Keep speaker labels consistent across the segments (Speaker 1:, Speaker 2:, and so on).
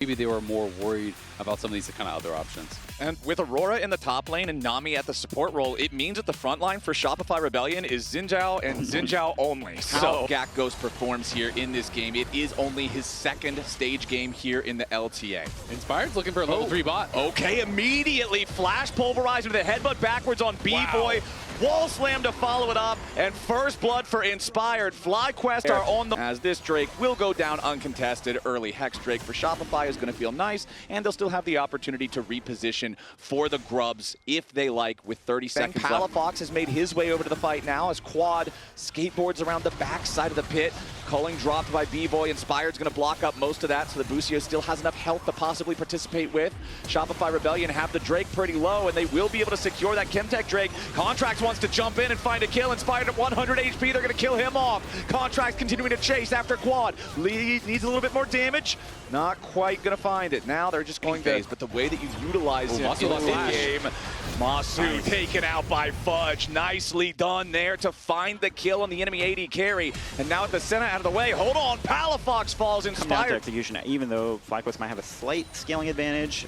Speaker 1: maybe they were more worried about some of these kind of other options.
Speaker 2: And with Aurora in the top lane and Nami at the support role, it means that the front line for Shopify Rebellion is Xin Zhao and Xin Zhao only.
Speaker 3: How Gakgos performs here in this game, it is only his second stage game here in the LTA.
Speaker 1: Inspired's looking for a level 3 bot.
Speaker 2: Okay, immediately flash pulverizer to the headbutt backwards on B-Boy. Wall slam to follow it up, and first blood for Inspired. FlyQuest are on the... As this Drake will go down uncontested. Early Hex Drake for Shopify is going to feel nice, and they'll still have the opportunity to reposition for the Grubs if they like with 30 seconds left. Palafox has made his way over to the fight now as Quad skateboards around the back side of the pit. Culling dropped by B-Boy. Inspired's going to block up most of that, so the Busio still has enough health to possibly participate with. Shopify Rebellion have the Drake pretty low, and they will be able to secure that Chemtech Drake. Contracts wants to jump in and find a kill. Inspired at 100 HP, they're going to kill him off. Contracts continuing to chase after Quad. Lee needs a little bit more damage. Not quite going to find it. Now they're just going phase, but the way that you utilize him in game. Masu taken out by Fudge. Nicely done there to find the kill on the enemy AD carry. And now at the center out of the way. Hold on, Palafox falls. Inspired.
Speaker 4: Execution, even though FlyQuest might have a slight scaling advantage,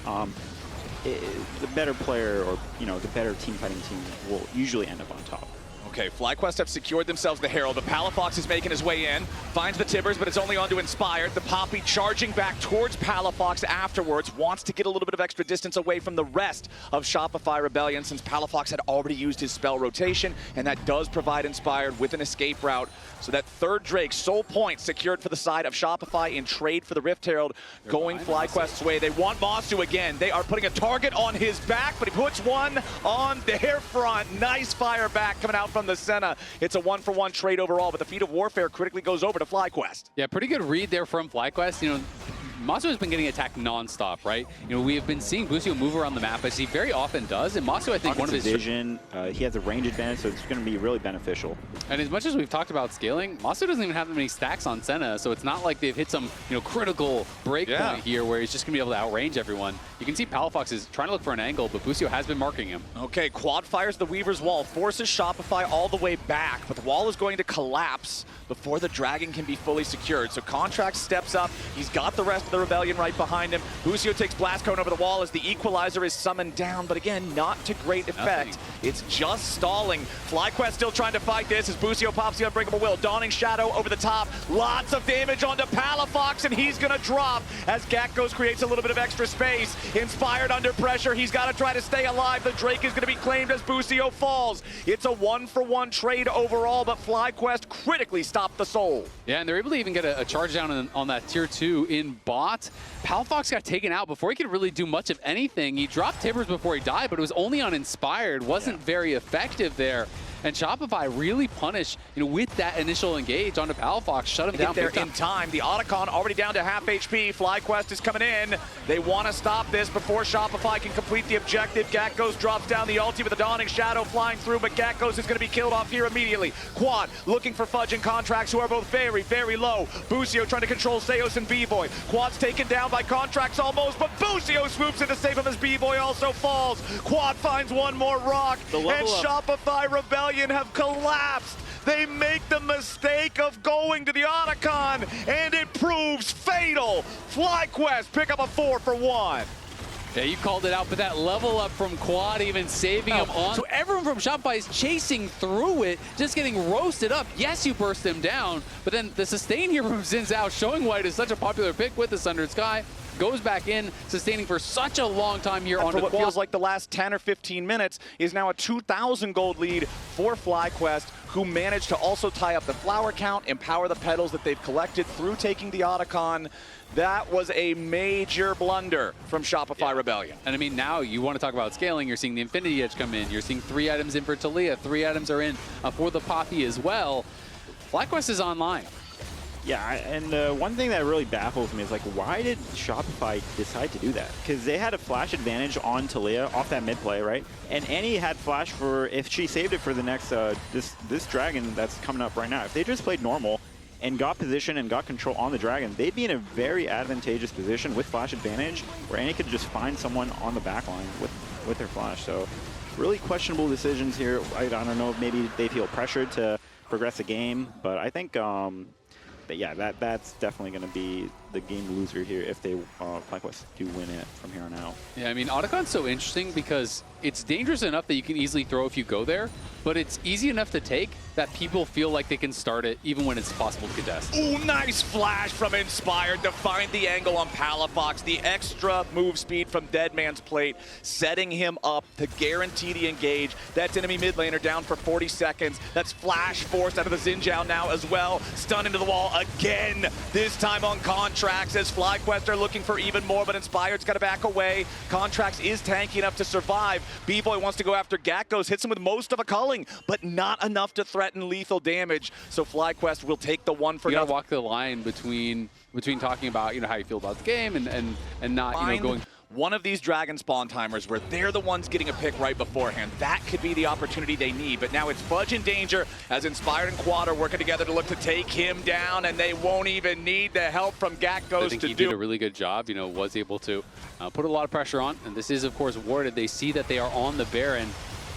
Speaker 4: the better player or the better team fighting team will usually end up on top.
Speaker 2: Okay, FlyQuest have secured themselves the Herald. The Palafox is making his way in, finds the Tibbers, but it's only onto Inspired. The Poppy charging back towards Palafox afterwards, wants to get a little bit of extra distance away from the rest of Shopify Rebellion since Palafox had already used his spell rotation, and that does provide Inspired with an escape route. So that third Drake, sole point secured for the side of Shopify in trade for the Rift Herald, going FlyQuest's way. They want Masu again. They are putting a target on his back, but he puts one on their front. Nice fire back coming out from the Senna. It's a 1-for-1 trade overall, but the Feat of Warfare critically goes over to FlyQuest.
Speaker 1: Yeah, pretty good read there from FlyQuest. Masu has been getting attacked non-stop, right? We have been seeing Busio move around the map as he very often does, and Masu, I think, one of his
Speaker 4: vision, he has a range advantage, so it's going to be really beneficial.
Speaker 1: And as much as we've talked about scaling, Masu doesn't even have that many stacks on Senna, so it's not like they've hit some critical break point here where he's just going to be able to outrange everyone. You can see Palafox is trying to look for an angle, but Busio has been marking him.
Speaker 2: Okay, Quad fires the Weaver's Wall, forces Shopify all the way back, but the wall is going to collapse before the Dragon can be fully secured. So Contract steps up, he's got the rest of the Rebellion right behind him. Busio takes Blast Cone over the wall as the Equalizer is summoned down, but again, not to great effect. It's just stalling. FlyQuest still trying to fight this as Busio pops the Unbreakable Will. Dawning Shadow over the top. Lots of damage onto Palafox, and he's going to drop as Gakgos creates a little bit of extra space. Inspired under pressure. He's got to try to stay alive. The Drake is going to be claimed as Busio falls. It's a 1-for-1 trade overall, but FlyQuest critically stopped the Soul.
Speaker 1: Yeah, and they're able to even get a charge down on that tier 2 in bot. Palafox got taken out before he could really do much of anything. He dropped Tibbers before he died, but it was only on Inspired. Wasn't very effective there. And Shopify really punished, with that initial engage onto Palafox, shut him down.
Speaker 2: There in time. The Otacon already down to half HP. FlyQuest is coming in. They want to stop this before Shopify can complete the objective. Gakgos drops down the ulti with a Dawning Shadow flying through, but Gakgos is going to be killed off here immediately. Quad looking for Fudge and Contracts, who are both very, very low. Busio trying to control Zeus and B-Boy. Quad's taken down by Contracts almost, but Busio swoops in to save him as B-Boy also falls. Quad finds one more rock, and Shopify Rebellion have collapsed. They make the mistake of going to the Otacon, and it proves fatal. FlyQuest pick up a 4-for-1.
Speaker 1: Yeah, you called it out, but that level up from Quad even saving him on. So everyone from Shopify is chasing through it, just getting roasted up. Yes, you burst them down, but then the sustain here from Xin Zhao, showing why it is such a popular pick with the Sundered Sky. Goes back in, sustaining for such a long time here on
Speaker 2: what feels like the last 10 or 15 minutes is now a 2,000 gold lead for FlyQuest, who managed to also tie up the flower count, empower the petals that they've collected through taking the Otacon. That was a major blunder from Shopify Rebellion.
Speaker 1: And I mean, now you want to talk about scaling. You're seeing the Infinity Edge come in. You're seeing 3 items in for Talia. 3 items are in for the Poppy as well. FlyQuest is online.
Speaker 4: Yeah, and one thing that really baffles me is, why did Shopify decide to do that? Because they had a flash advantage on Talia off that mid play, right? And Annie had flash for, if she saved it for the next, this dragon that's coming up right now. If they just played normal and got position and got control on the dragon, they'd be in a very advantageous position with flash advantage, where Annie could just find someone on the back line with their flash. So really questionable decisions here. I don't know if maybe they feel pressured to progress the game, but I think... But yeah, that's definitely going to be the game loser here if they FlyQuest do win it from here on out.
Speaker 1: Yeah, I mean, Otacon's so interesting because it's dangerous enough that you can easily throw if you go there, but it's easy enough to take that people feel like they can start it even when it's possible to contest.
Speaker 2: Ooh, nice flash from Inspired to find the angle on Palafox. The extra move speed from Deadman's Plate, setting him up to guarantee the engage. That's enemy mid laner down for 40 seconds. That's flash forced out of the Xinjiao now as well. Stun into the wall again, this time on Contracts as FlyQuest are looking for even more, but Inspired's got to back away. Contracts is tanky enough to survive. B-Boy wants to go after Gakkos, hits him with most of a culling, but not enough to threaten lethal damage. So FlyQuest will take the one for
Speaker 1: you
Speaker 2: nothing.
Speaker 1: gotta walk the line between talking about how you feel about the game and not going.
Speaker 2: One of these Dragon Spawn timers where they're the ones getting a pick right beforehand. That could be the opportunity they need, but now it's Fudge in danger as Inspired and Quad are working together to look to take him down, and they won't even need the help from Gakkos
Speaker 1: I think
Speaker 2: to
Speaker 1: he
Speaker 2: do.
Speaker 1: did a really good job, was able to put a lot of pressure on, and this is, of course, warded. They see that they are on the Baron.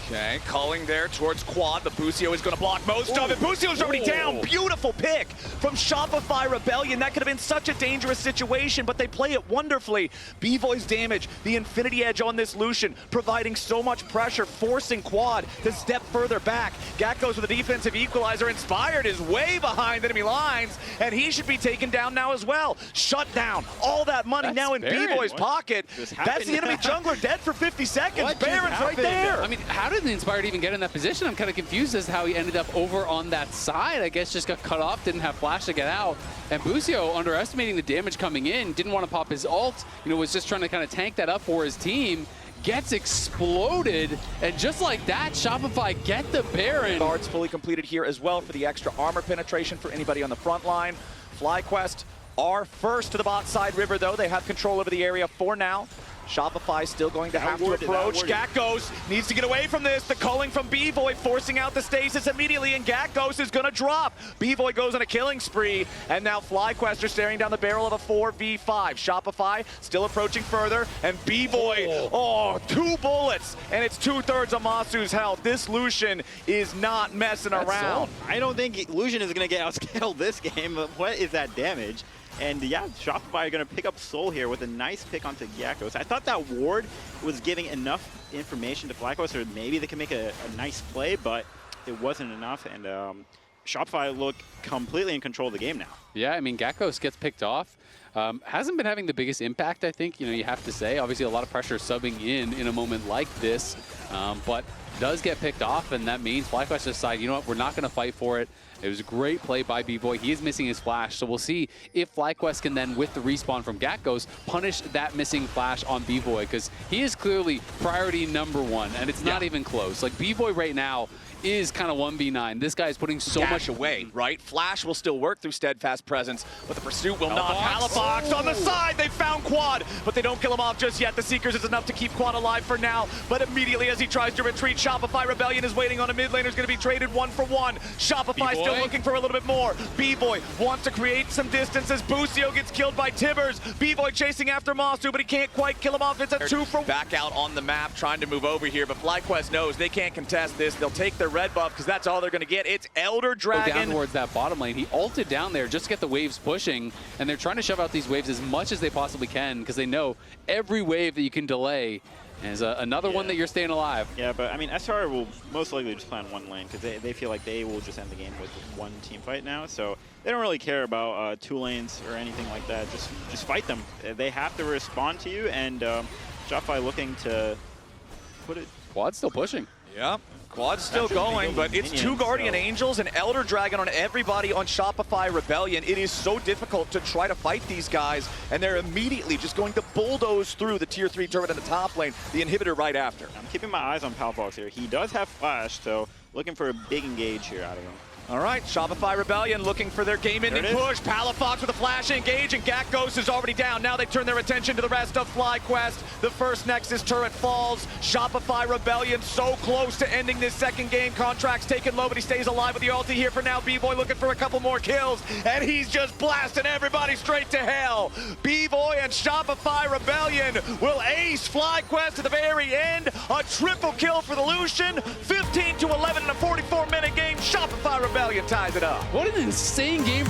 Speaker 2: Okay, calling there towards Quad, but Busio is going to block most of it. Busio's already down. Beautiful pick from Shopify Rebellion. That could have been such a dangerous situation, but they play it wonderfully. B-Boy's damage, the Infinity Edge on this Lucian, providing so much pressure, forcing Quad to step further back. Gakkos with a defensive equalizer. Inspired is way behind enemy lines, and he should be taken down now as well. Shut down. All that money now in B-Boy's pocket. That's the enemy jungler dead for 50 seconds. Baron's right there.
Speaker 1: I mean, how did the Inspired even get in that position? I'm kind of confused as to how he ended up over on that side. I guess just got cut off, didn't have flash to get out. And Busio, underestimating the damage coming in, didn't want to pop his ult, was just trying to kind of tank that up for his team. Gets exploded, and just like that, Shopify get the Baron.
Speaker 2: Guards fully completed here as well for the extra armor penetration for anybody on the front line. FlyQuest are first to the bot side river, though. They have control over the area for now. Shopify still going to have to approach. Gakkos needs to get away from this. The culling from B-Boy forcing out the stasis immediately, and Gakkos is going to drop. B-Boy goes on a killing spree, and now FlyQuest are staring down the barrel of a 4v5. Shopify still approaching further, and B-Boy, 2 bullets, and it's 2/3 of Masu's health. This Lucian is not messing around.
Speaker 4: I don't think Lucian is going to get outscaled this game. What is that damage? And yeah, Shopify are going to pick up Soul here with a nice pick onto Gakkos. I thought that ward was giving enough information to FlyQuest, or maybe they can make a nice play, but it wasn't enough. And Shopify look completely in control of the game now.
Speaker 1: Yeah, I mean, Gakkos gets picked off. Hasn't been having the biggest impact, I think, you have to say. Obviously, a lot of pressure subbing in a moment like this, but does get picked off, and that means FlyQuest decide, we're not going to fight for it. It was a great play by B-Boy. He is missing his flash, so we'll see if FlyQuest can then, with the respawn from Gakkos, punish that missing flash on B-Boy, because he is clearly priority #1, and it's not even close. Like, B-Boy right now is kind of 1v9. This guy is putting so much
Speaker 2: away, right? Flash will still work through Steadfast Presence, but the pursuit will not. Palafox on the side. They found Quad, but they don't kill him off just yet. The Seekers is enough to keep Quad alive for now, but immediately as he tries to retreat, Shopify Rebellion is waiting on a mid laner. Is going to be traded 1-for-1. Shopify still looking for a little bit more. B-Boy wants to create some distance as Busio gets killed by Tibbers. B-Boy chasing after Masu, but he can't quite kill him off. It's a 2-for-1. Back out on the map, trying to move over here, but FlyQuest knows they can't contest this. They'll take their red buff because that's all they're going to get. It's Elder Dragon.
Speaker 1: Down towards that bottom lane. He ulted down there just to get the waves pushing, and they're trying to shove out these waves as much as they possibly can because they know every wave that you can delay is another one that you're staying alive.
Speaker 4: Yeah, but I mean, SR will most likely just play on one lane because they feel like they will just end the game with one team fight now. So they don't really care about 2 lanes or anything like that. Just fight them. They have to respond to you, and Shopify looking to put it.
Speaker 1: Quad's still pushing.
Speaker 2: Yeah. Quad's still going, but it's 2 Guardian Angels and Elder Dragon on everybody on Shopify Rebellion. It is so difficult to try to fight these guys, and they're immediately just going to bulldoze through the Tier 3 turret in the top lane, the inhibitor right after.
Speaker 4: I'm keeping my eyes on Palafox here. He does have flash, so looking for a big engage here out of him.
Speaker 2: All right, Shopify Rebellion looking for their game-ending push. Palafox with a flash engage, and Gakkos is already down. Now they turn their attention to the rest of FlyQuest. The first Nexus turret falls. Shopify Rebellion so close to ending this second game. Contracts taken low, but he stays alive with the ulti here for now. B-Boy looking for a couple more kills, and he's just blasting everybody straight to hell. B-Boy and Shopify Rebellion will ace FlyQuest at the very end. A triple kill for the Lucian. 15-11 in a 44-minute game. Shopify Rebellion ties it up.
Speaker 1: What an insane game.